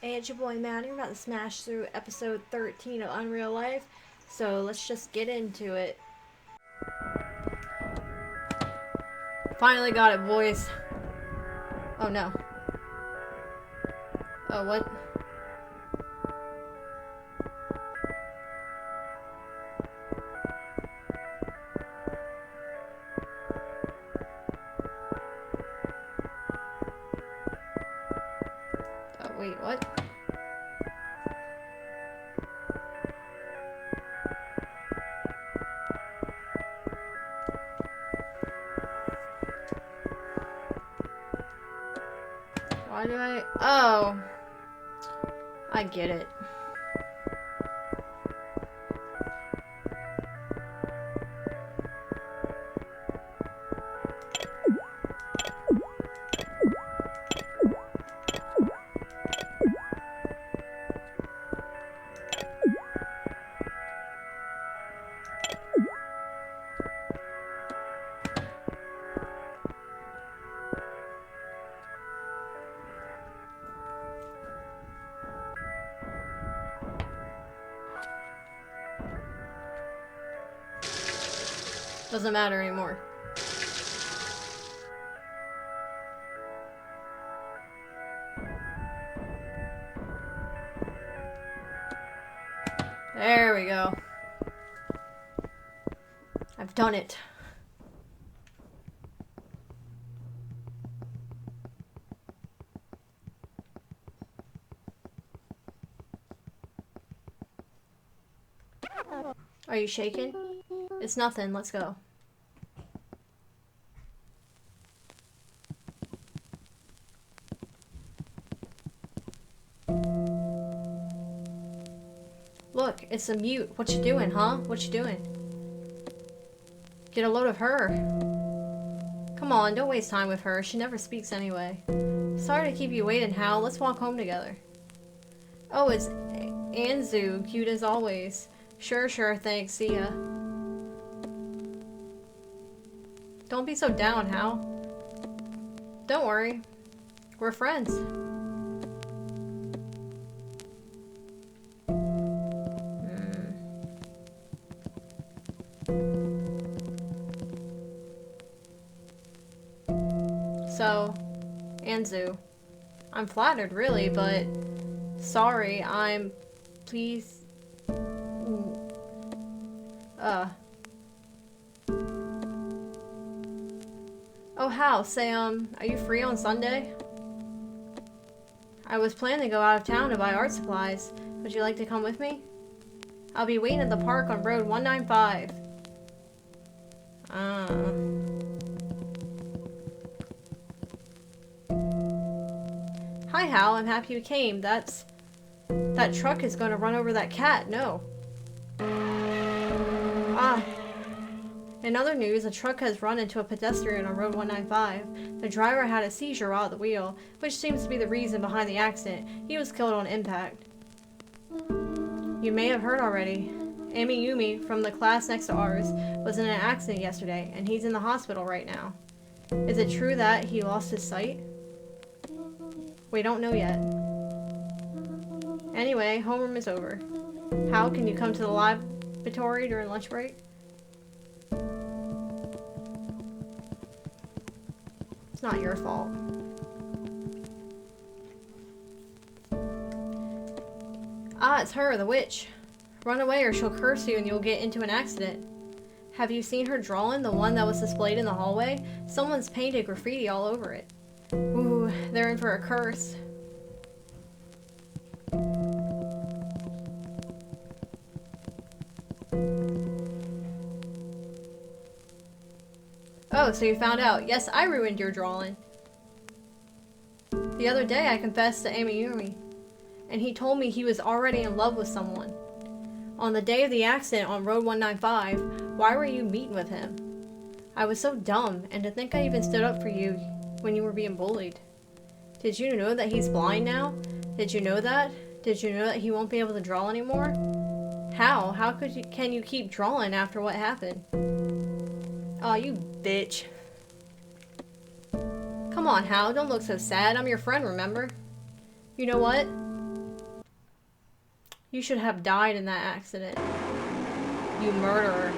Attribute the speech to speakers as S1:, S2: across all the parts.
S1: Hey, it's your boy Maddie. We're about to smash through episode 13 of Unreal Life. So let's just get into it. Finally got it, boys. Oh no. Oh, what? Oh, wait, what? Why do I. Oh. I get it. Doesn't matter anymore. There we go. I've done it. Are you shaking? It's nothing. Let's go. Look, it's a mute. What you doing, huh? What you doing? Get a load of her. Come on, don't waste time with her. She never speaks anyway. Sorry to keep you waiting, Hal. Let's walk home together. Oh, it's Anzu. Cute as always. Sure, thanks. See ya. Don't be so down, Hal. Don't worry. We're friends. So, Anzu, I'm flattered, really, but sorry, please, oh, Hal, say, are you free on Sunday? I was planning to go out of town to buy art supplies. Would you like to come with me? I'll be waiting at the park on Road 195. Hi, Hal. I'm happy you came. That truck is going to run over that cat. No. In other news, a truck has run into a pedestrian on Road 195. The driver had a seizure while at the wheel, which seems to be the reason behind the accident. He was killed on impact. You may have heard already. Amiyumi, from the class next to ours, was in an accident yesterday, and he's in the hospital right now. Is it true that he lost his sight? We don't know yet. Anyway, homeroom is over. Hal, can you come to the laboratory during lunch break? It's not your fault. Ah, it's her, the witch. Run away or she'll curse you and you'll get into an accident. Have you seen her drawing, the one that was displayed in the hallway? Someone's painted graffiti all over it. Ooh, they're in for a curse. Oh, so you found out. Yes, I ruined your drawing. The other day I confessed to Amiyumi, and he told me he was already in love with someone. On the day of the accident on Road 195, why were you meeting with him? I was so dumb, and to think I even stood up for you when you were being bullied. Did you know that he's blind now? Did you know that? Did you know that he won't be able to draw anymore? How? Can you keep drawing after what happened? Aw, you bitch. Come on, Hal, don't look so sad. I'm your friend, remember? You know what? You should have died in that accident. You murderer.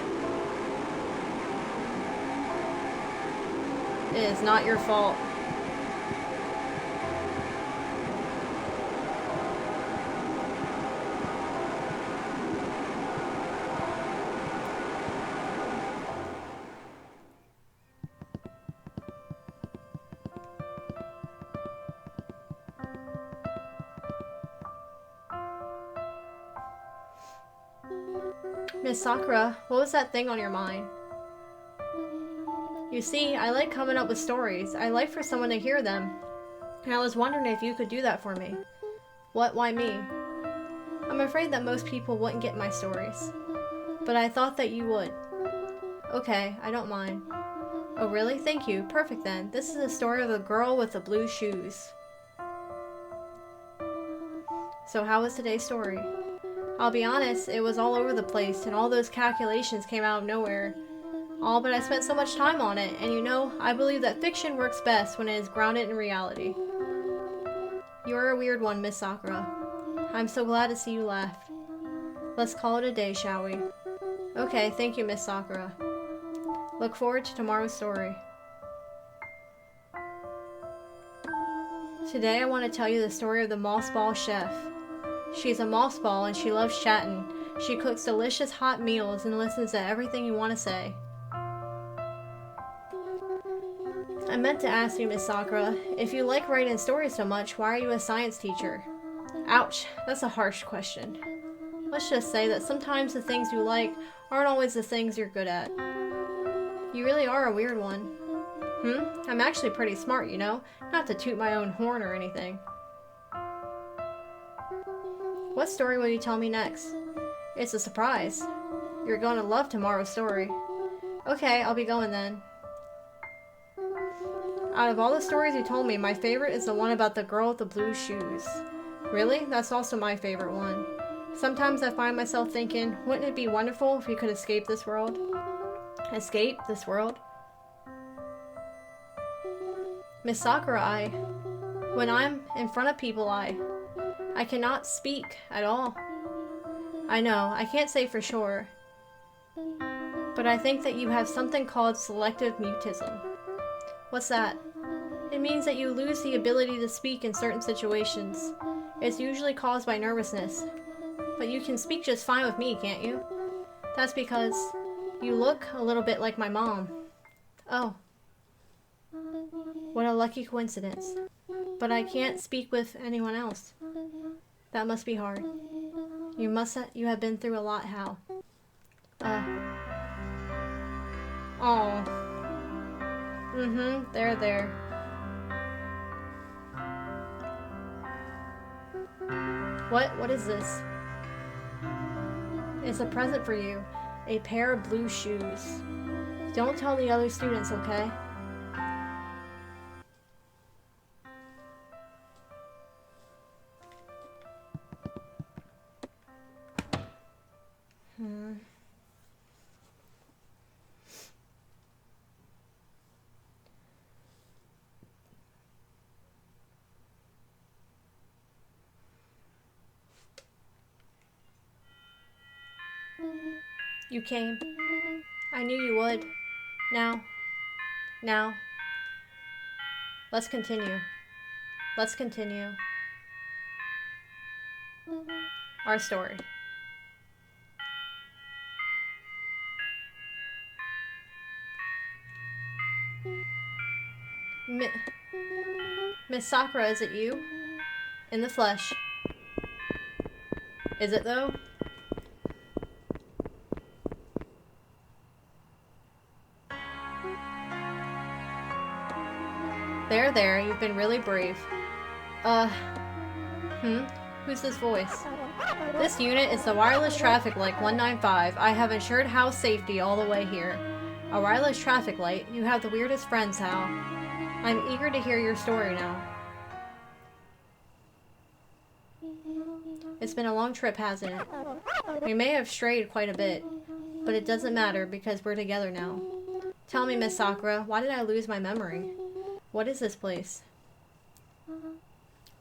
S1: It is not your fault. Miss Sakura, what was that thing on your mind? You see, I like coming up with stories. I like for someone to hear them. And I was wondering if you could do that for me. What? Why me? I'm afraid that most people wouldn't get my stories. But I thought that you would. Okay, I don't mind. Oh really? Thank you. Perfect then. This is the story of the girl with the blue shoes. So how was today's story? I'll be honest, it was all over the place, and all those calculations came out of nowhere. But I spent so much time on it, and you know, I believe that fiction works best when it is grounded in reality. You're a weird one, Miss Sakura. I'm so glad to see you laugh. Let's call it a day, shall we? Okay, thank you, Miss Sakura. Look forward to tomorrow's story. Today I want to tell you the story of the Moss Ball Chef. She's a moss ball and she loves chatting. She cooks delicious hot meals and listens to everything you want to say. I meant to ask you, Miss Sakura, if you like writing stories so much, why are you a science teacher? Ouch, that's a harsh question. Let's just say that sometimes the things you like aren't always the things you're good at. You really are a weird one. I'm actually pretty smart, you know? Not to toot my own horn or anything. What story will you tell me next? It's a surprise. You're going to love tomorrow's story. Okay, I'll be going then. Out of all the stories you told me, my favorite is the one about the girl with the blue shoes. Really? That's also my favorite one. Sometimes I find myself thinking, wouldn't it be wonderful if we could escape this world? Escape this world? Miss Sakura, when I'm in front of people, I cannot speak at all. I know, I can't say for sure. But I think that you have something called selective mutism. What's that? It means that you lose the ability to speak in certain situations. It's usually caused by nervousness. But you can speak just fine with me, can't you? That's because you look a little bit like my mom. Oh. What a lucky coincidence. But I can't speak with anyone else. That must be hard. You have been through a lot, Hal. Oh. There. What is this? It's a present for you. A pair of blue shoes. Don't tell the other students, okay? You came. I knew you would. Now. Let's continue. Our story. Miss Sakura, is it you? In the flesh. Is it though? There, you've been really brave. Who's this voice? This unit is the wireless traffic light 195. I have ensured Hal's safety all the way here. A wireless traffic light? You have the weirdest friends, Hal. I'm eager to hear your story now. It's been a long trip, hasn't it? We may have strayed quite a bit, but it doesn't matter because we're together now. Tell me, Miss Sakura, why did I lose my memory? What is this place?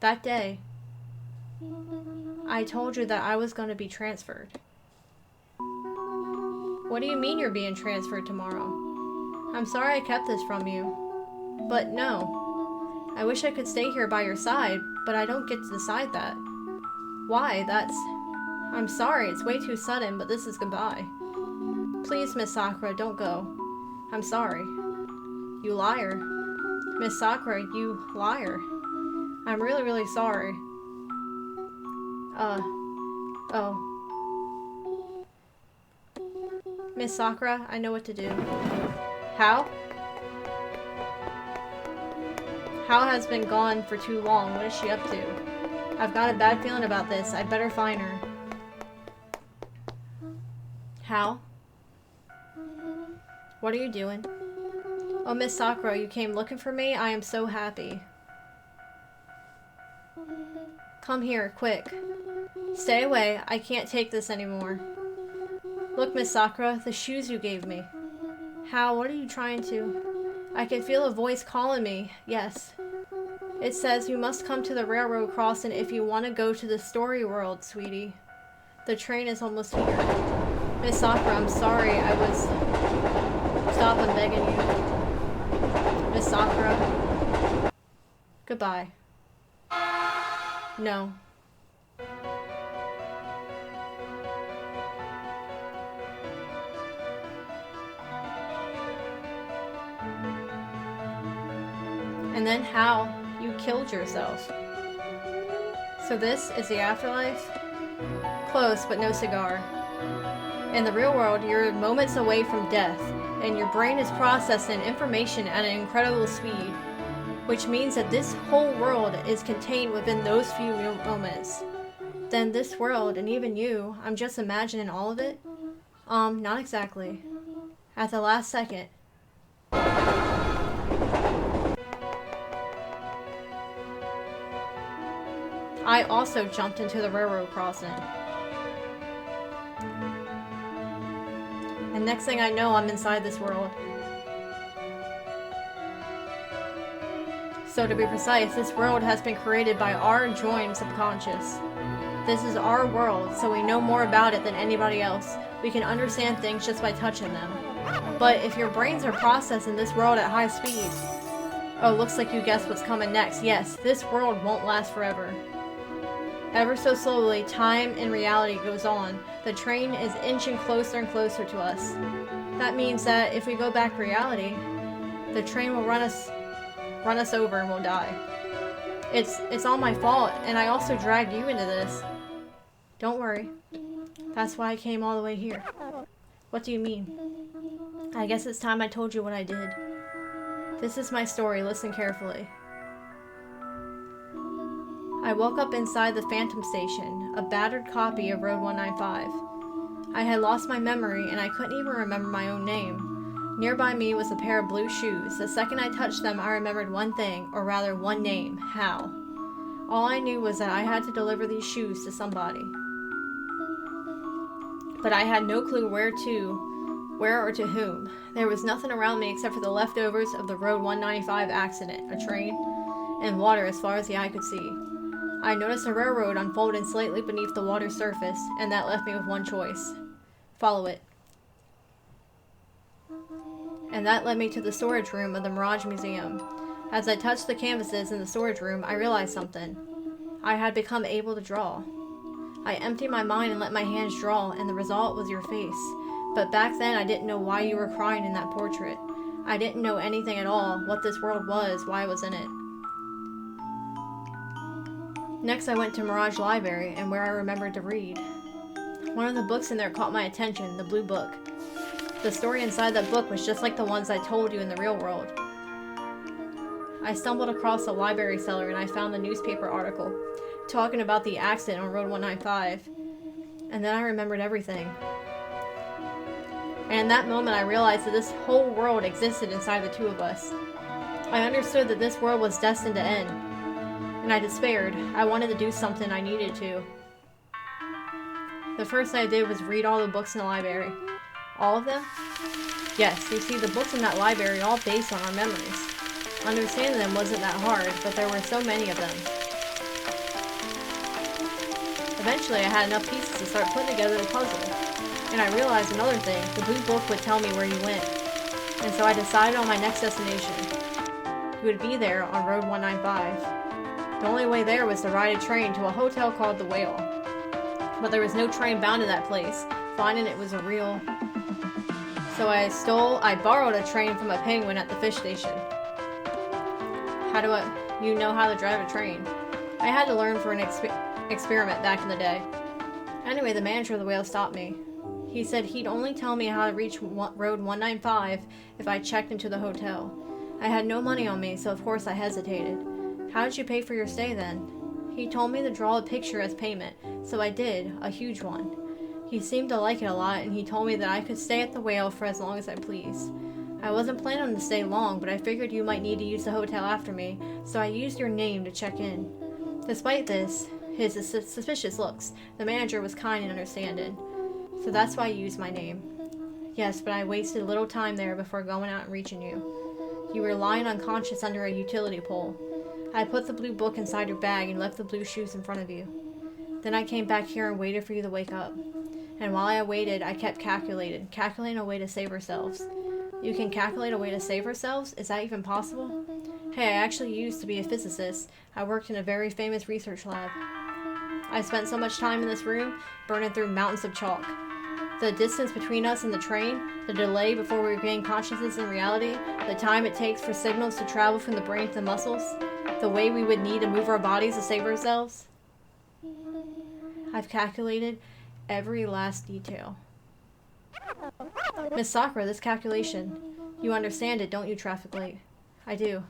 S1: That day. I told you that I was going to be transferred. What do you mean you're being transferred tomorrow? I'm sorry I kept this from you. But no. I wish I could stay here by your side, but I don't get to decide that. Why? I'm sorry, it's way too sudden, but this is goodbye. Please, Miss Sakura, don't go. I'm sorry. You liar. Miss Sakura, you liar. I'm really, really sorry. Oh. Miss Sakura, I know what to do. How? How has been gone for too long. What is she up to? I've got a bad feeling about this. I'd better find her. How? What are you doing? Oh, Miss Sakura, you came looking for me? I am so happy. Come here, quick. Stay away. I can't take this anymore. Look, Miss Sakura, the shoes you gave me. How? What are you trying to? I can feel a voice calling me. Yes. It says you must come to the railroad crossing if you want to go to the story world, sweetie. The train is almost here. Miss Sakura, I'm sorry. Stop, I'm begging you. Miss Sakura. Goodbye. No. And then how? You killed yourself. So this is the afterlife? Close, but no cigar. In the real world, you're moments away from death, and your brain is processing information at an incredible speed, which means that this whole world is contained within those few moments. Then this world, and even you, I'm just imagining all of it? Not exactly. At the last second. I also jumped into the railroad crossing. And next thing I know, I'm inside this world. So to be precise, this world has been created by our joined subconscious. This is our world, so we know more about it than anybody else. We can understand things just by touching them. But if your brains are processing this world at high speed... Oh, looks like you guessed what's coming next. Yes, this world won't last forever. Ever so slowly, time and reality goes on. The train is inching closer and closer to us. That means that if we go back to reality, the train will run us over and we'll die. It's all my fault, and I also dragged you into this. Don't worry. That's why I came all the way here. What do you mean? I guess it's time I told you what I did. This is my story. Listen carefully. I woke up inside the Phantom Station, a battered copy of Road 195. I had lost my memory, and I couldn't even remember my own name. Nearby me was a pair of blue shoes. The second I touched them, I remembered one thing, or rather one name, Hal. All I knew was that I had to deliver these shoes to somebody. But I had no clue where or to whom. There was nothing around me except for the leftovers of the Road 195 accident, a train, and water as far as the eye could see. I noticed a railroad unfolding slightly beneath the water's surface, and that left me with one choice. Follow it. And that led me to the storage room of the Mirage Museum. As I touched the canvases in the storage room, I realized something. I had become able to draw. I emptied my mind and let my hands draw, and the result was your face. But back then, I didn't know why you were crying in that portrait. I didn't know anything at all, what this world was, why I was in it. Next, I went to Mirage Library, and where I remembered to read. One of the books in there caught my attention, the blue book. The story inside that book was just like the ones I told you in the real world. I stumbled across a library cellar, and I found the newspaper article talking about the accident on Road 195. And then I remembered everything. And in that moment, I realized that this whole world existed inside the two of us. I understood that this world was destined to end. And I despaired. I wanted to do something. I needed to. The first thing I did was read all the books in the library. All of them? Yes, you see, the books in that library are all based on our memories. Understanding them wasn't that hard, but there were so many of them. Eventually, I had enough pieces to start putting together the puzzle. And I realized another thing, the blue book would tell me where you went. And so I decided on my next destination. You would be there on Road 195. The only way there was to ride a train to a hotel called The Whale. But there was no train bound to that place. Finding it was a real... So I borrowed a train from a penguin at the fish station. You know how to drive a train? I had to learn for an experiment back in the day. Anyway, the manager of The Whale stopped me. He said he'd only tell me how to reach Road 195 if I checked into the hotel. I had no money on me, so of course I hesitated. How did you pay for your stay then? He told me to draw a picture as payment, so I did, a huge one. He seemed to like it a lot, and he told me that I could stay at the Whale for as long as I pleased. I wasn't planning to stay long, but I figured you might need to use the hotel after me, so I used your name to check in. Despite this, his suspicious looks, the manager was kind and understanding. So that's why I used my name. Yes, but I wasted little time there before going out and reaching you. You were lying unconscious under a utility pole. I put the blue book inside your bag and left the blue shoes in front of you. Then I came back here and waited for you to wake up. And while I waited, I kept calculating a way to save ourselves. You can calculate a way to save ourselves? Is that even possible? Hey, I actually used to be a physicist. I worked in a very famous research lab. I spent so much time in this room, burning through mountains of chalk. The distance between us and the train, the delay before we regain consciousness and reality, the time it takes for signals to travel from the brain to the muscles, the way we would need to move our bodies to save ourselves. I've calculated every last detail. Miss Sakura, this calculation. You understand it, don't you, traffic light? I do.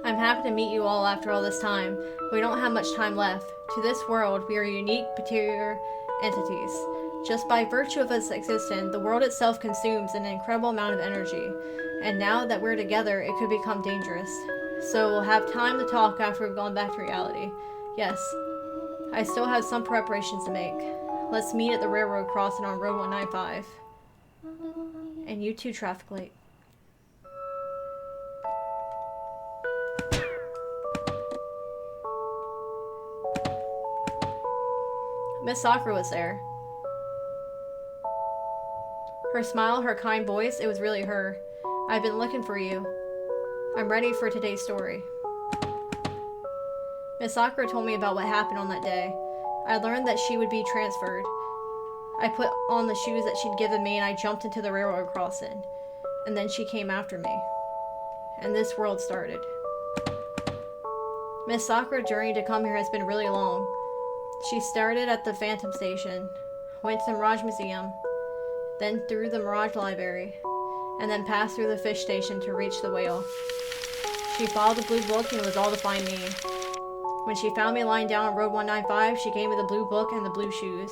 S1: I'm happy to meet you all after all this time, but we don't have much time left. To this world, we are unique, peculiar entities. Just by virtue of its existence, the world itself consumes an incredible amount of energy. And now that we're together, it could become dangerous. So we'll have time to talk after we've gone back to reality. Yes. I still have some preparations to make. Let's meet at the railroad crossing on Road 195. And you too, traffic light. Miss Sakura was there. Her smile, her kind voice, it was really her. I've been looking for you. I'm ready for today's story. Miss Sakura told me about what happened on that day. I learned that she would be transferred. I put on the shoes that she'd given me and I jumped into the railroad crossing. And then she came after me. And this world started. Miss Sakura's journey to come here has been really long. She started at the Phantom Station, went to the Mirage Museum, then through the Mirage Library, and then passed through the fish station to reach the Whale. She followed the blue book and it was all to find me. When she found me lying down on Road 195, she gave me the blue book and the blue shoes.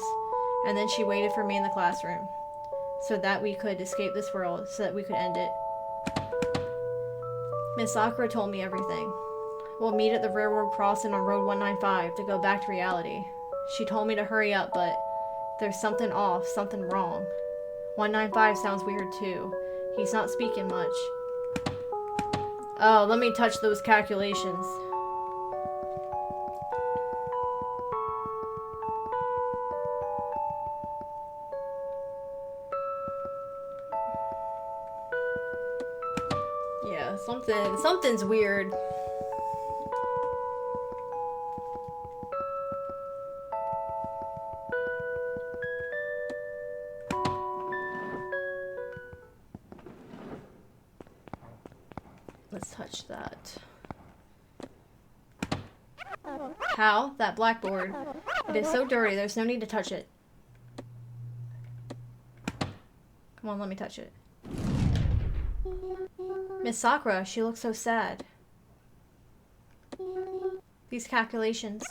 S1: And then she waited for me in the classroom, so that we could escape this world, so that we could end it. Miss Sakura told me everything. We'll meet at the railroad crossing on Road 195 to go back to reality. She told me to hurry up, but there's something off, something wrong. 195 sounds weird too. He's not speaking much. Oh, let me touch those calculations. Yeah, something's weird. Let's touch that. How? That blackboard. It is so dirty, there's no need to touch it. Come on, let me touch it. Miss Sakura, she looks so sad. These calculations.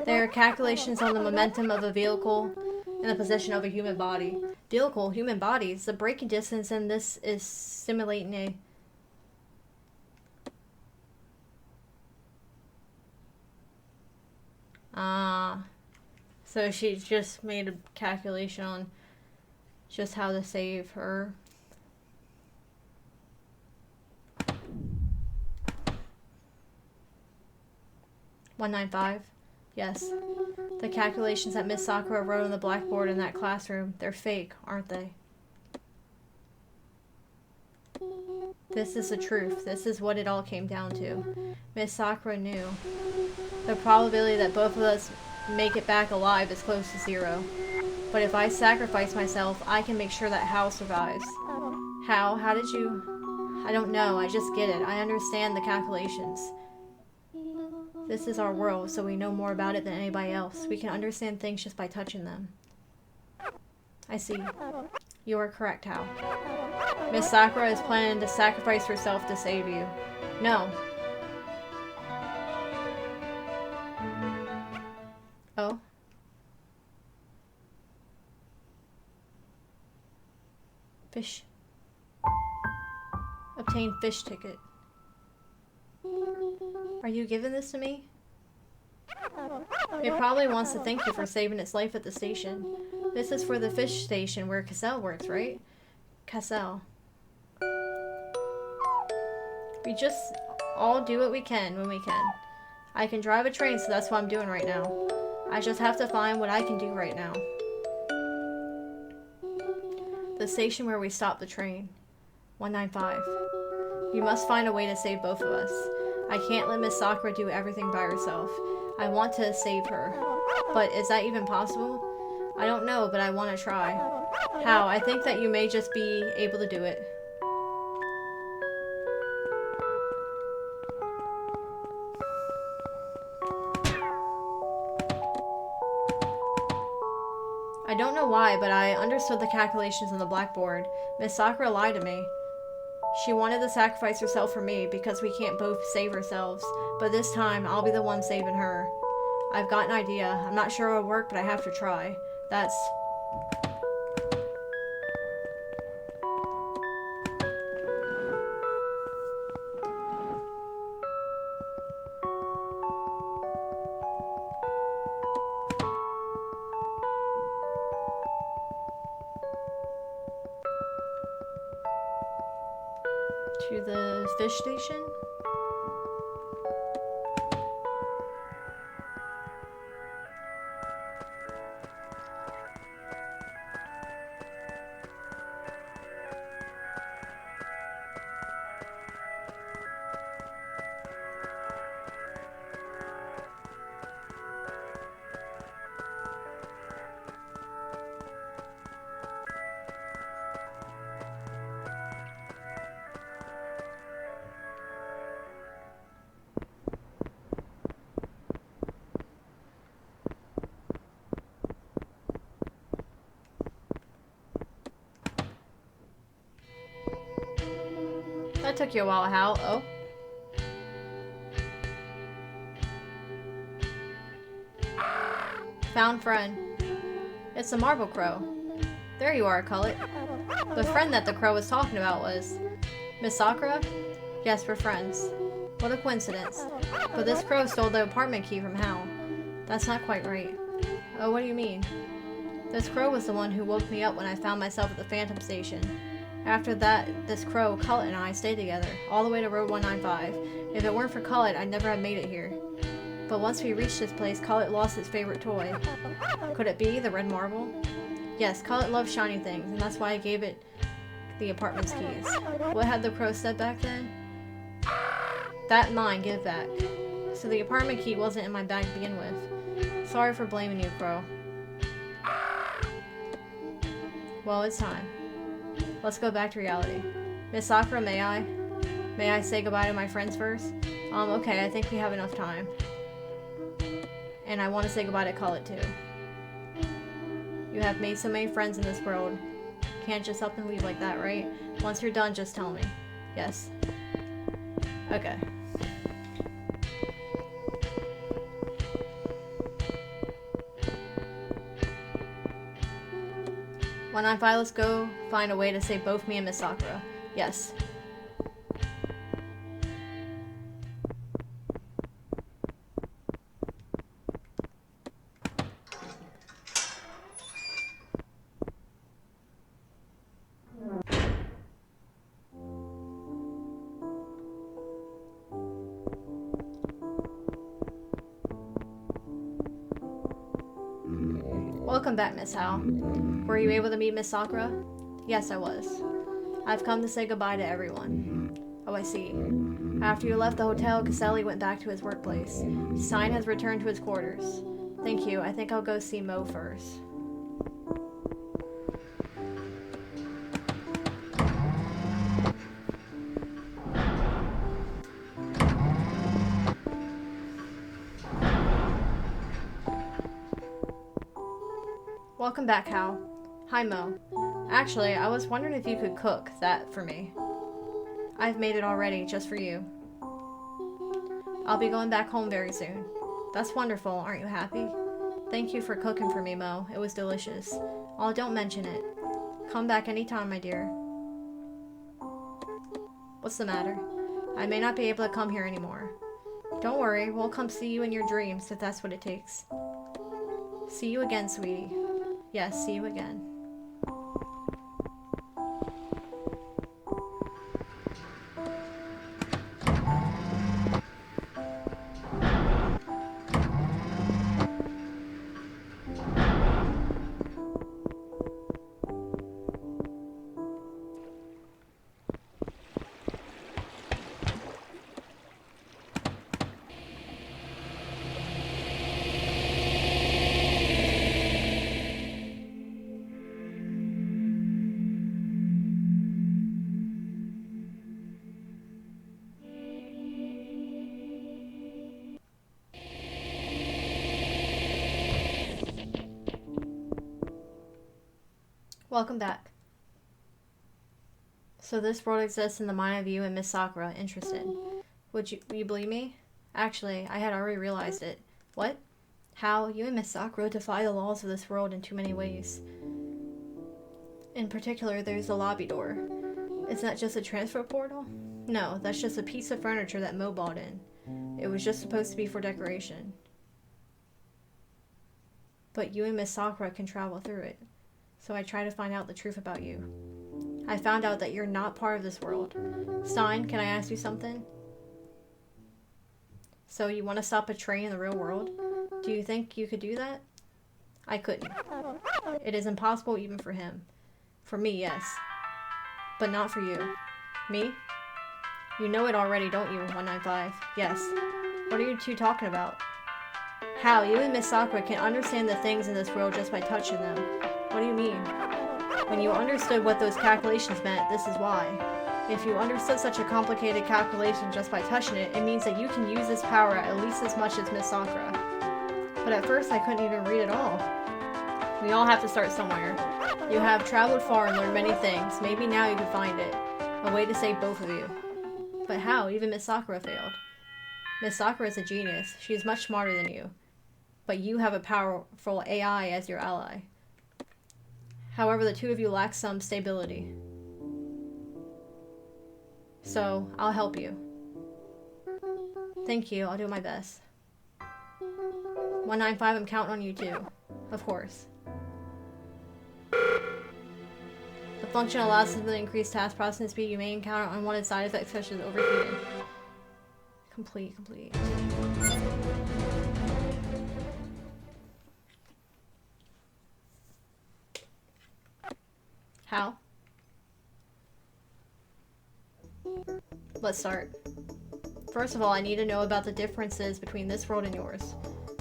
S1: They are calculations on the momentum of a vehicle in the position of a human body. Vehicle, human bodies. The braking distance in this is simulating a... So she just made a calculation on just how to save her. 195? Yes. The calculations that Miss Sakura wrote on the blackboard in that classroom, they're fake, aren't they? This is the truth. This is what it all came down to. Miss Sakura knew. The probability that both of us make it back alive is close to 0. But if I sacrifice myself, I can make sure that Hal survives. How? How did you... I don't know. I just get it. I understand the calculations. This is our world, so we know more about it than anybody else. We can understand things just by touching them. I see. You are correct, Hal. Miss Sakura is planning to sacrifice herself to save you. No. Oh? Fish. Obtain fish ticket. Are you giving this to me? It probably wants to thank you for saving its life at the station. This is for the fish station where Cassell works, right? Cassell. We just all do what we can when we can. I can drive a train, so that's what I'm doing right now. I just have to find what I can do right now. The station where we stopped the train. 195. You must find a way to save both of us. I can't let Miss Sakura do everything by herself. I want to save her. But is that even possible? I don't know, but I want to try. How? I think that you may just be able to do it. I don't know why, but I understood the calculations on the blackboard. Miss Sakura lied to me. She wanted to sacrifice herself for me because we can't both save ourselves. But this time, I'll be the one saving her. I've got an idea. I'm not sure it'll work, but I have to try. That's... to the fish station? That took you a while, Hal. Oh. Found friend. It's a marble crow. There you are, Cullet. The friend that the crow was talking about was... Miss Sakura? Yes, we're friends. What a coincidence. But this crow stole the apartment key from Hal. That's not quite right. Oh, what do you mean? This crow was the one who woke me up when I found myself at the Phantom Station. After that, this crow, Cullet, and I stayed together, all the way to Road 195. If it weren't for Cullet, I'd never have made it here. But once we reached this place, Cullet lost his favorite toy. Could it be the red marble? Yes, Cullet loves shiny things, and that's why I gave it the apartment's keys. What had the crow said back then? That mine, give back. So the apartment key wasn't in my bag to begin with. Sorry for blaming you, Crow. Well, it's time. Let's go back to reality. Miss Sakura, may I? May I say goodbye to my friends first? Okay, I think we have enough time. And I want to say goodbye to Cullet, too. You have made so many friends in this world. Can't just up and leave like that, right? Once you're done, just tell me. Yes. Okay. When I find, let's go find a way to save both me and Miss Sakura. Yes. Welcome back, Miss Hao. Were you able to meet Miss Sakura? Yes, I was. I've come to say goodbye to everyone. Oh, I see. After you left the hotel, Caselli went back to his workplace. Stein has returned to his quarters. Thank you. I think I'll go see Mo first. Welcome back, Hal. Hi, Mo. Actually, I was wondering if you could cook that for me. I've made it already, just for you. I'll be going back home very soon. That's wonderful, aren't you happy? Thank you for cooking for me, Mo. It was delicious. Oh, don't mention it. Come back anytime, my dear. What's the matter? I may not be able to come here anymore. Don't worry, we'll come see you in your dreams if that's what it takes. See you again, sweetie. Yes, see you again. Welcome back. So this world exists in the mind of you and Miss Sakura. Interested. Will you believe me? Actually, I had already realized it. What? How? You and Miss Sakura defy the laws of this world in too many ways. In particular, there's the lobby door. Isn't that just a transfer portal? No, that's just a piece of furniture that Mo bought in. It was just supposed to be for decoration. But you and Miss Sakura can travel through it. So I try to find out the truth about you. I found out that you're not part of this world. Stein, can I ask you something? So you want to stop a train in the real world? Do you think you could do that? I couldn't. It is impossible even for him. For me, yes. But not for you. Me? You know it already, don't you, 195? Yes. What are you two talking about? How you and Miss Sakura can understand the things in this world just by touching them. What do you mean? When you understood what those calculations meant, this is why. If you understood such a complicated calculation just by touching it, it means that you can use this power at least as much as Miss Sakura. But at first I couldn't even read at all. We all have to start somewhere. You have traveled far and learned many things. Maybe now you can find it. A way to save both of you. But how? Even Miss Sakura failed. Miss Sakura is a genius. She is much smarter than you. But you have a powerful AI as your ally. However, the two of you lack some stability. So, I'll help you. Thank you, I'll do my best. 195, I'm counting on you too. Of course. The function allows us to increase task processing speed. You may encounter unwanted side effects such as overheating. Complete. How? Let's start. First of all, I need to know about the differences between this world and yours.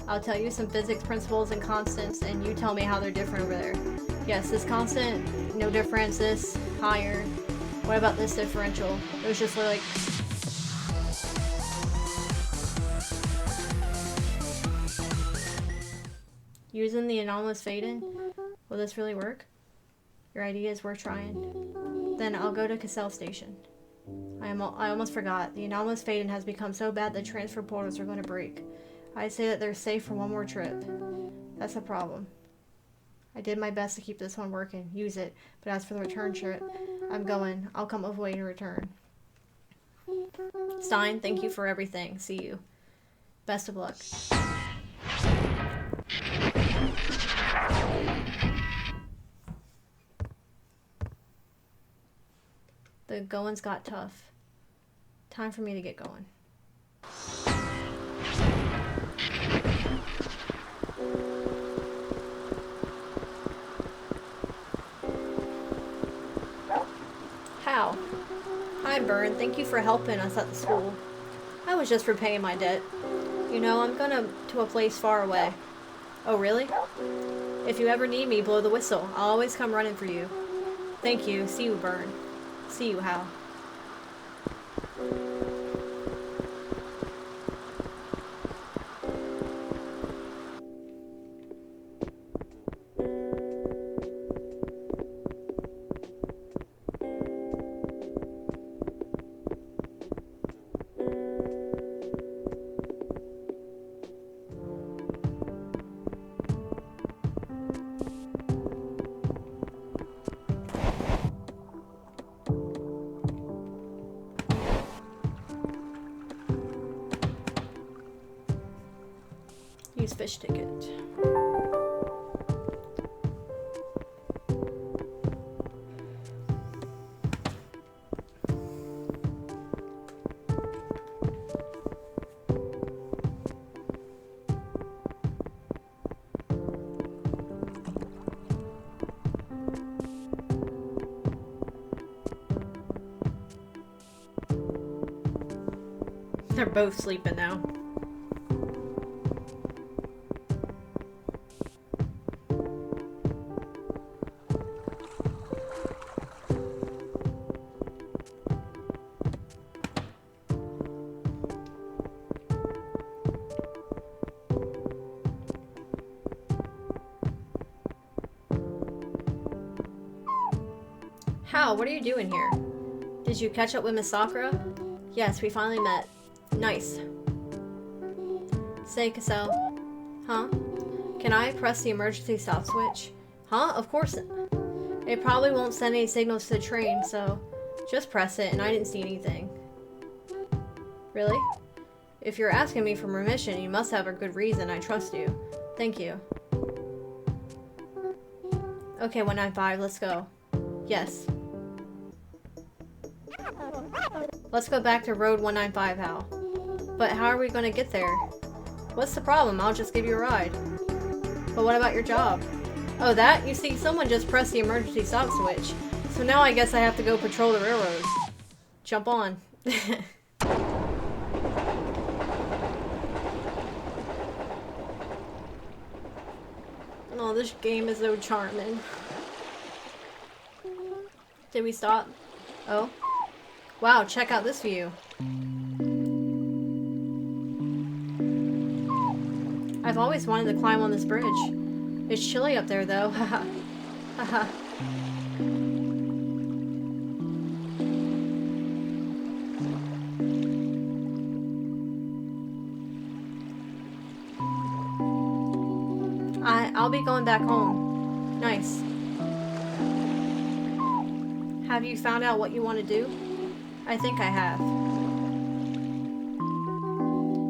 S1: I'll tell you some physics principles and constants, and you tell me how they're different over there. Yes, this constant, no difference, this, higher. What about this differential? It was just like... Using the anomalous fade-in? Will this really work? Your idea is worth trying. Then I'll go to Cassell Station. I almost forgot. The anomalous fade-in has become so bad that transfer portals are going to break. I'd say that they're safe for one more trip. That's a problem. I did my best to keep this one working. Use it. But as for the return trip, I'm going. I'll come up with a way to return. Stein, thank you for everything. See you. Best of luck. The goings got tough. Time for me to get going. Hi, Bern. Thank you for helping us at the school. I was just repaying my debt. You know, I'm gonna to a place far away. Oh, really? If you ever need me, blow the whistle. I'll always come running for you. Thank you. See you, Bern. See you, Hal. Use fish ticket. They're both sleeping now. Hal, what are you doing here? Did you catch up with Miss Sakura? Yes, we finally met. Nice. Say, Cassell. Huh? Can I press the emergency stop switch? Huh? Of course. It probably won't send any signals to the train, so just press it, and I didn't see anything. Really? If you're asking me for permission, you must have a good reason. I trust you. Thank you. Okay, 195, let's go. Yes. Let's go back to Road 195, Hal. But how are we going to get there? What's the problem? I'll just give you a ride. But what about your job? Oh, that? You see, someone just pressed the emergency stop switch. So now I guess I have to go patrol the railroad. Jump on. Oh, this game is so charming. Did we stop? Oh. Wow, check out this view. I've always wanted to climb on this bridge. It's chilly up there, though. Haha. Haha. I'll be going back home. Nice. Have you found out what you want to do? I think I have.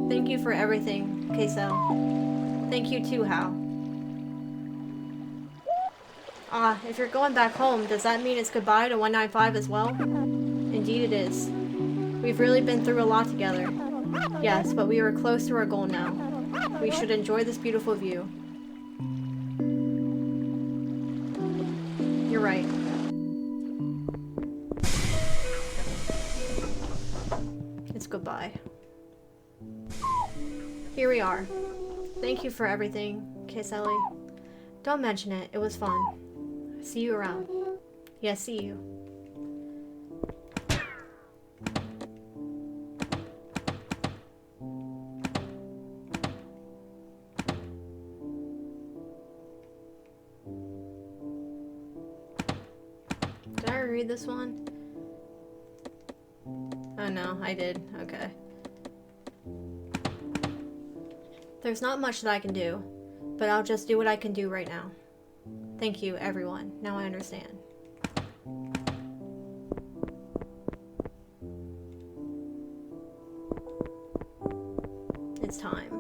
S1: Thank you for everything, Cassell. Thank you too, Hal. If you're going back home, does that mean it's goodbye to 195 as well? Indeed it is. We've really been through a lot together. Yes, but we are close to our goal now. We should enjoy this beautiful view. You're right. It's goodbye. Here we are. Thank you for everything, Caselli. Don't mention it. It was fun. See you around. Yeah, see you. Did I read this one? Oh no, I did. Okay. There's not much that I can do, but I'll just do what I can do right now. Thank you, everyone. Now I understand. It's time.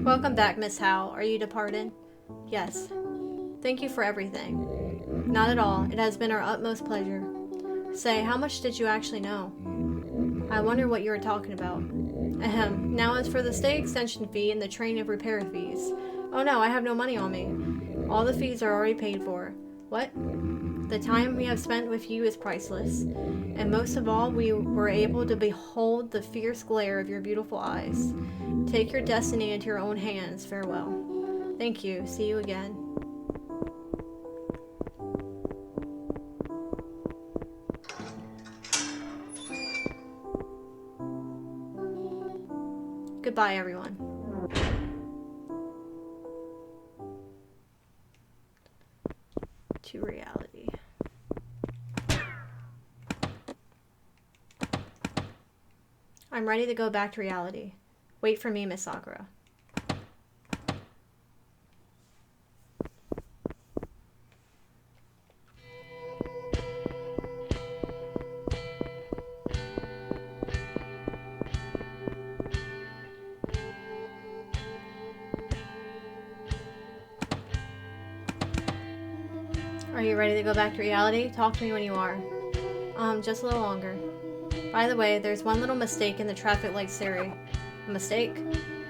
S1: Welcome back, Miss Howe. Are you departed? Yes. Thank you for everything. Not at all. It has been our utmost pleasure. Say, how much did you actually know? I wonder what you were talking about. Ahem. Now as for the stay extension fee and the train of repair fees. Oh no, I have no money on me. All the fees are already paid for. What? The time we have spent with you is priceless. And most of all, we were able to behold the fierce glare of your beautiful eyes. Take your destiny into your own hands. Farewell. Thank you. See you again. Goodbye, everyone. To reality. I'm ready to go back to reality. Wait for me, Miss Sakura. Are you ready to go back to reality? Talk to me when you are. Just a little longer. By the way, there's one little mistake in the traffic light Siri. A mistake?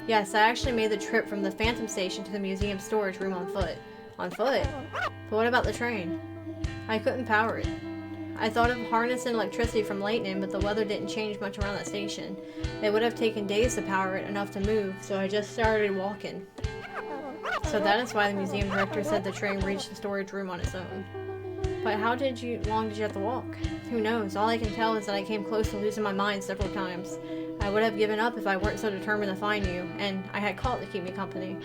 S1: Yes, I actually made the trip from the Phantom Station to the museum storage room on foot. On foot? But what about the train? I couldn't power it. I thought of harnessing electricity from lightning, but the weather didn't change much around that station. It would have taken days to power it enough to move, so I just started walking. So that is why the museum director said the train reached the storage room on its own. But how long did you have to walk? Who knows? All I can tell is that I came close to losing my mind several times. I would have given up if I weren't so determined to find you, and I had Colt to keep me company.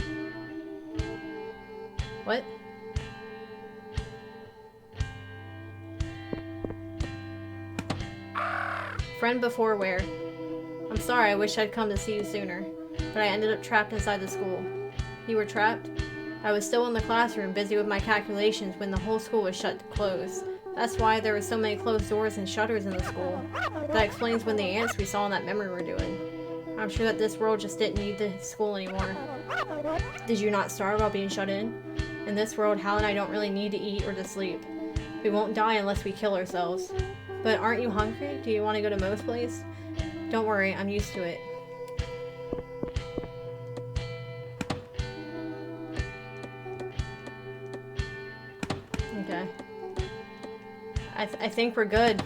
S1: What? Friend before where? I'm sorry, I wish I'd come to see you sooner, but I ended up trapped inside the school. You were trapped? I was still in the classroom, busy with my calculations when the whole school was shut closed. That's why there were so many closed doors and shutters in the school. That explains when the ants we saw in that memory were doing. I'm sure that this world just didn't need the school anymore. Did you not starve while being shut in? In this world, Hal and I don't really need to eat or to sleep. We won't die unless we kill ourselves. But aren't you hungry? Do you want to go to Mo's place? Don't worry, I'm used to it. Okay. I think we're good.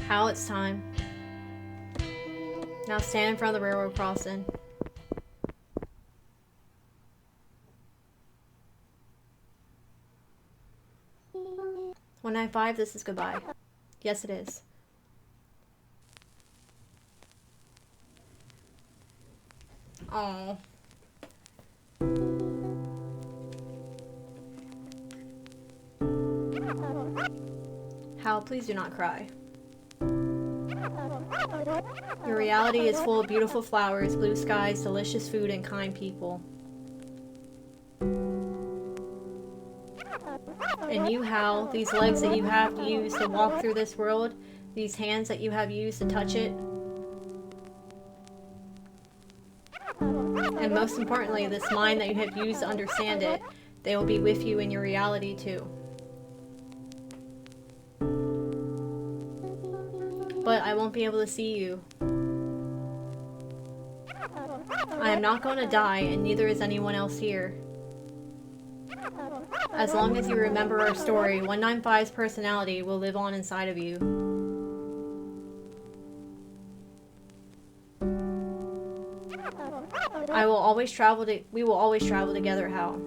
S1: Hal, it's time. Now stand in front of the railroad crossing. "195, this is goodbye." Yes, it is. Oh. Hal, please do not cry. Your reality is full of beautiful flowers, blue skies, delicious food, and kind people. And you, Hal, these legs that you have used to walk through this world, these hands that you have used to touch it, and most importantly, this mind that you have used to understand it, they will be with you in your reality too. But I won't be able to see you. I am not going to die, and neither is anyone else here. As long as you remember our story, 195's personality will live on inside of you. We will always travel together, Hal.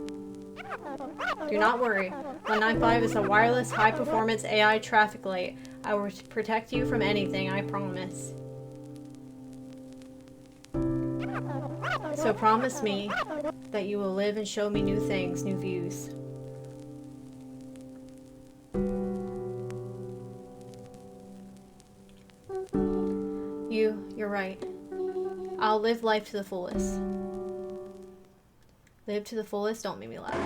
S1: Do not worry. 195 is a wireless, high-performance AI traffic light. I will protect you from anything, I promise. So promise me that you will live and show me new things, new views. You're right. I'll live life to the fullest. Live to the fullest? Don't make me laugh.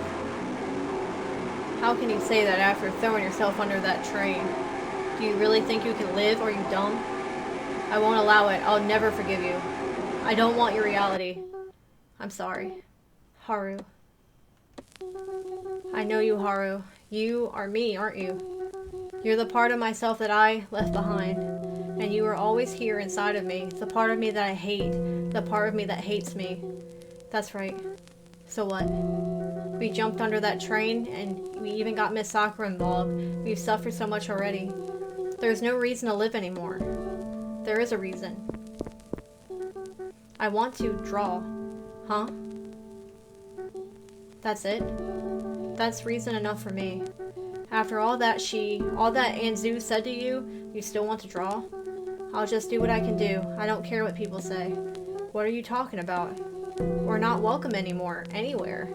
S1: How can you say that after throwing yourself under that train? Do you really think you can live? Are you dumb? I won't allow it. I'll never forgive you. I don't want your reality. I'm sorry. Haru. I know you, Haru. You are me, aren't you? You're the part of myself that I left behind. And you are always here inside of me, the part of me that I hate, the part of me that hates me. That's right. So what? We jumped under that train, and we even got Miss Sakura involved. We've suffered so much already. There's no reason to live anymore. There is a reason. I want to draw. Huh? That's it? That's reason enough for me. After all that Anzu said to you, you still want to draw? I'll just do what I can do. I don't care what people say. What are you talking about? We're not welcome anymore, anywhere.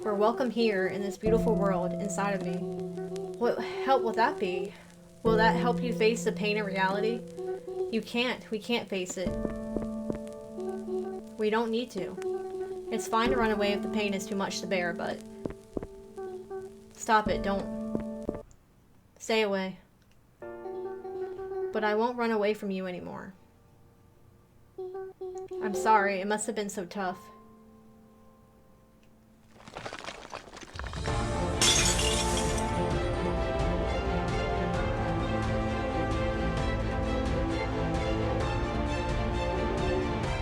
S1: We're welcome here in this beautiful world inside of me. What help will that be? Will that help you face the pain of reality? You can't. We can't face it. We don't need to. It's fine to run away if the pain is too much to bear, but... Stop it, don't. Stay away. But I won't run away from you anymore. I'm sorry, it must have been so tough.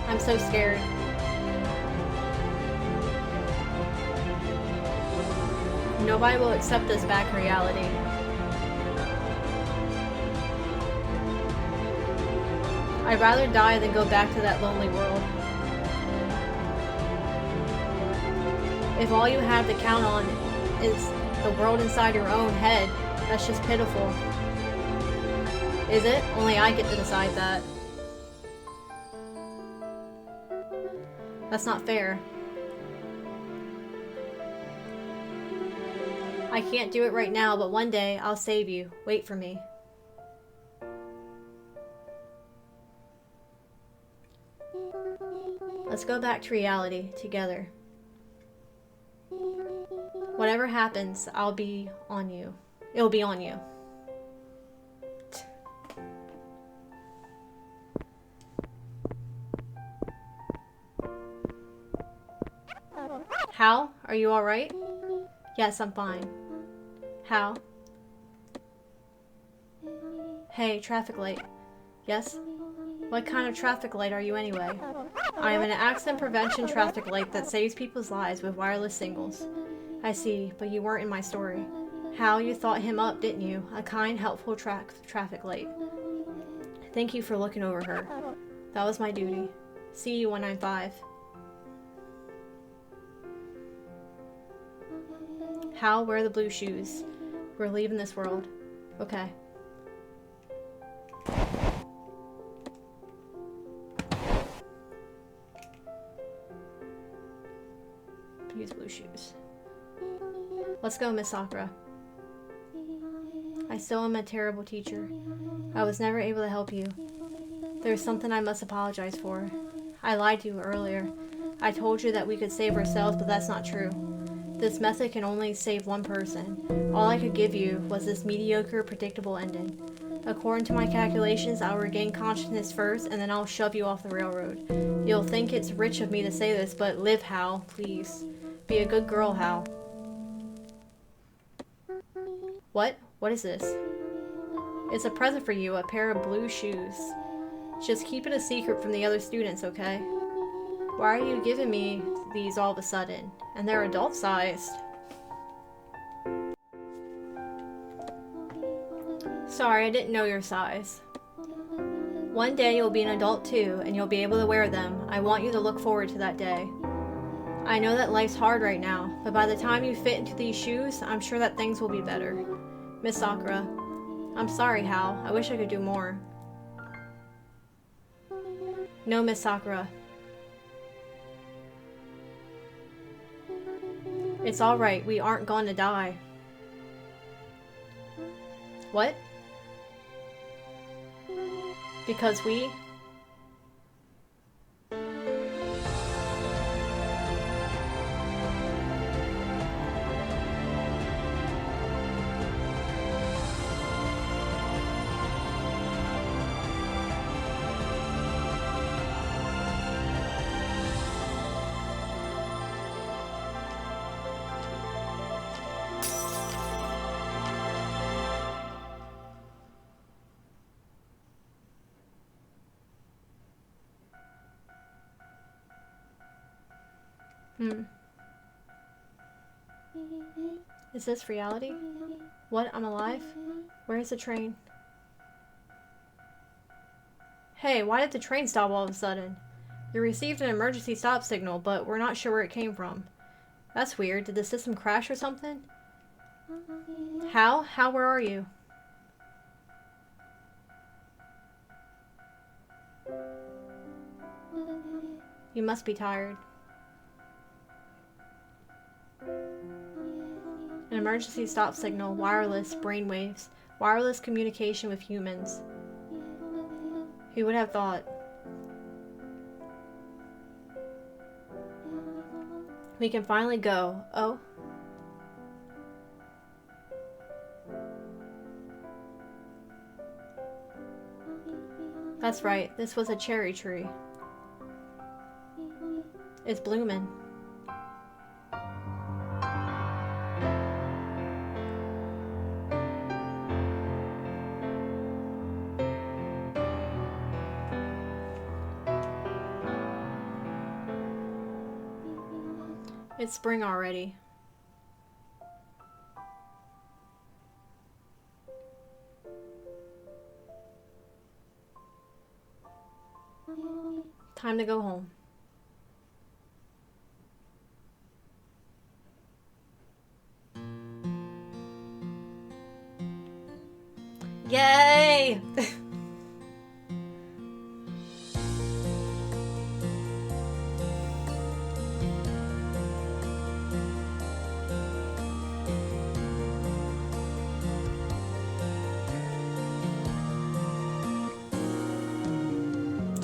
S1: I'm so scared. Nobody will accept us back in reality. I'd rather die than go back to that lonely world. If all you have to count on is the world inside your own head, that's just pitiful. Is it? Only I get to decide that. That's not fair. I can't do it right now, but one day I'll save you. Wait for me. Let's go back to reality together. Whatever happens, I'll be on you. It'll be on you. Hal, are you alright? Yes, I'm fine. Hal? Hey, traffic light. Yes? What kind of traffic light are you anyway? I am an accident prevention traffic light that saves people's lives with wireless signals. I see, but you weren't in my story. Hal, you thought him up, didn't you? A kind, helpful traffic light. Thank you for looking over her. That was my duty. See you 195. Hal, wear the blue shoes. We're leaving this world. Okay. Use blue shoes. Let's go, Miss Sakura. I still am a terrible teacher. I was never able to help you. There's something I must apologize for. I lied to you earlier. I told you that we could save ourselves, but that's not true. This method can only save one person. All I could give you was this mediocre, predictable ending. According to my calculations, I'll regain consciousness first, and then I'll shove you off the railroad. You'll think it's rich of me to say this, but live, Hal, please. Be a good girl, Hal. What? What is this? It's a present for you, a pair of blue shoes. Just keep it a secret from the other students, okay? Why are you giving me these all of a sudden? And they're adult-sized. Sorry, I didn't know your size. One day you'll be an adult too, and you'll be able to wear them. I want you to look forward to that day. I know that life's hard right now, but by the time you fit into these shoes, I'm sure that things will be better. Miss Sakura. I'm sorry, Hal. I wish I could do more. No, Miss Sakura. It's alright, we aren't going to die. What? Because we... Hmm. Is this reality? What? I'm alive? Where's the train? Hey, why did the train stop all of a sudden? We received an emergency stop signal, but we're not sure where it came from. That's weird. Did the system crash or something? How? How, where are you? You must be tired. An emergency stop signal, wireless, brainwaves, wireless communication with humans. Who would have thought? We can finally go. Oh? That's right, this was a cherry tree. It's blooming. It's spring already. Time to go home. Yay!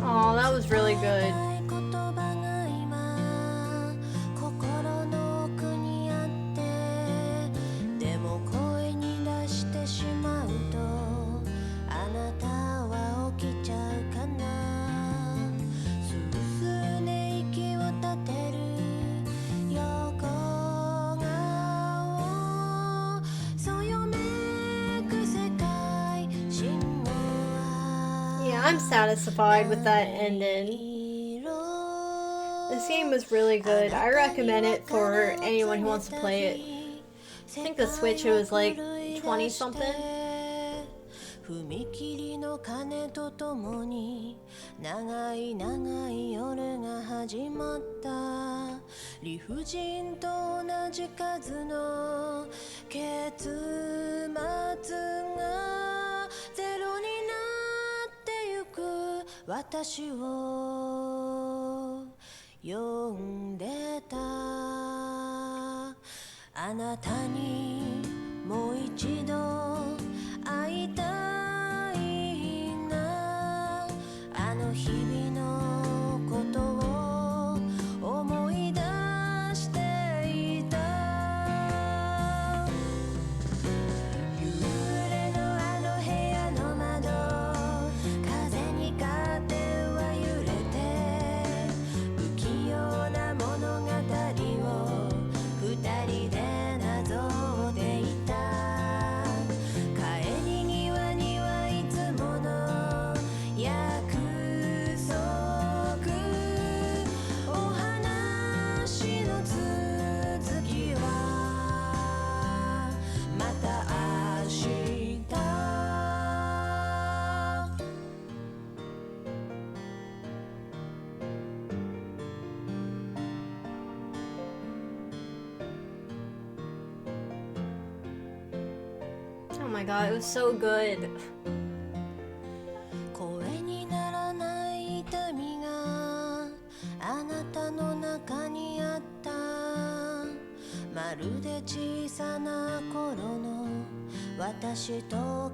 S1: Oh, that was really good. I'm satisfied with that ending. This game was really good. I recommend it for anyone who wants to play it. I think the Switch, it was like 20 something.
S2: 踏切の鐘とともに長い長い夜が始まった理不尽と同じ数の結末がゼロになってゆく私を呼んでたあなたにもう一度会いたいなあの日々のことを思い出していた夕暮れのあの部屋の窓風に勝手は揺れて不器用な物語を二人でなぞっていた帰り際にはいつもの約束お話の続きはまた明日
S1: Oh my god, it was so good.
S2: 声にならない痛みがあなたの中にあったまるで小さな頃の私と重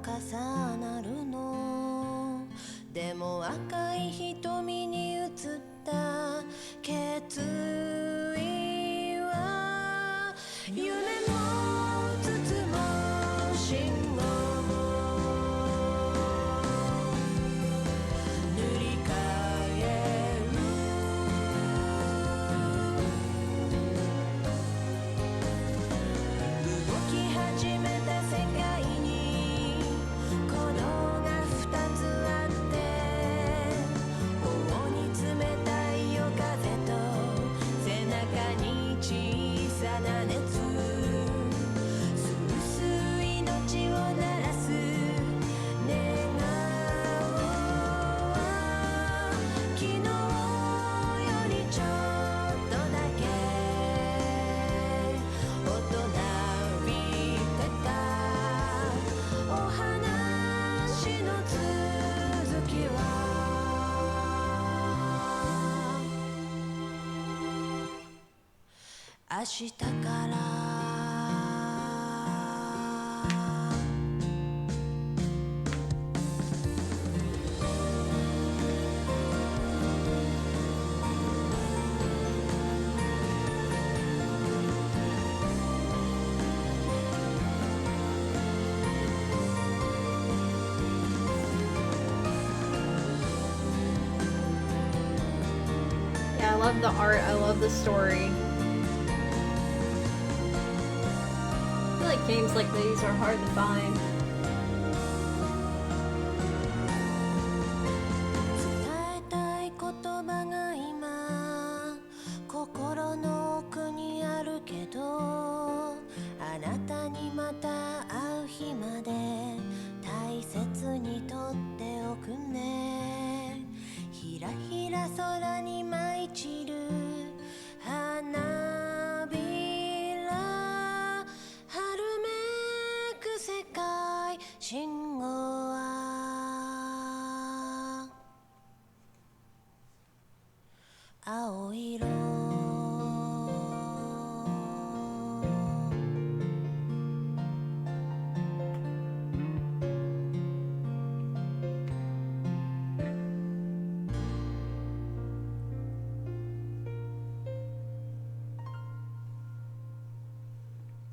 S2: なるのでも赤い瞳に映った決意は夢も包む信号塗り替える動き始めた世界に鼓動が二つあって頬に冷たい夜風と背明日から
S1: Yeah, I love the art. I love the story. I feel like games like these are hard to find.
S2: 伝えたい言葉が今心の奥にあるけどあなたにまた会う日まで大切にとっておくねひらひら空に舞い散る花びら春めく世界信号は青色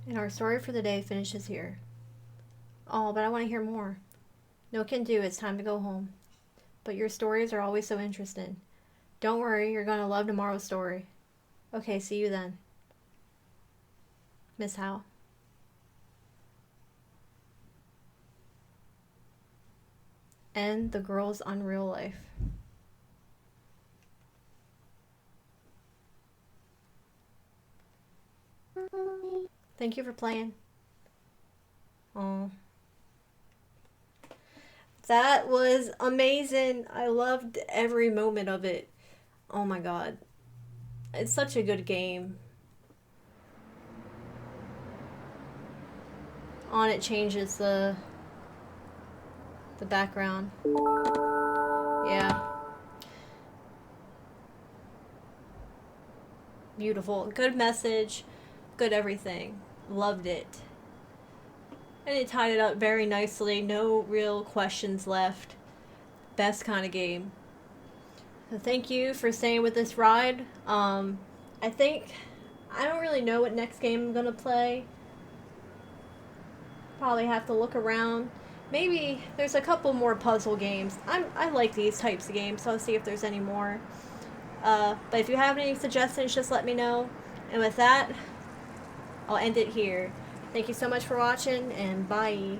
S1: And our story for the day finishes here. Oh, but I want to hear more. No can do, it's time to go home. But your stories are always so interesting. Don't worry, you're going to love tomorrow's story. Okay, see you then. Miss Howe. And The Girl's Unreal Life. Thank you for playing. Oh. That was amazing. I loved every moment of it. Oh my god. It's such a good game. On it changes the background. Yeah. Beautiful. Good message. Good everything. Loved it. And it tied it up very nicely. No real questions left. Best kind of game. So thank you for staying with this ride. I don't really know what next game I'm gonna play. Probably have to look around. Maybe there's a couple more puzzle games. I like these types of games, so I'll see if there's any more. But if you have any suggestions, just let me know. And with that, I'll end it here. Thank you so much for watching, and bye.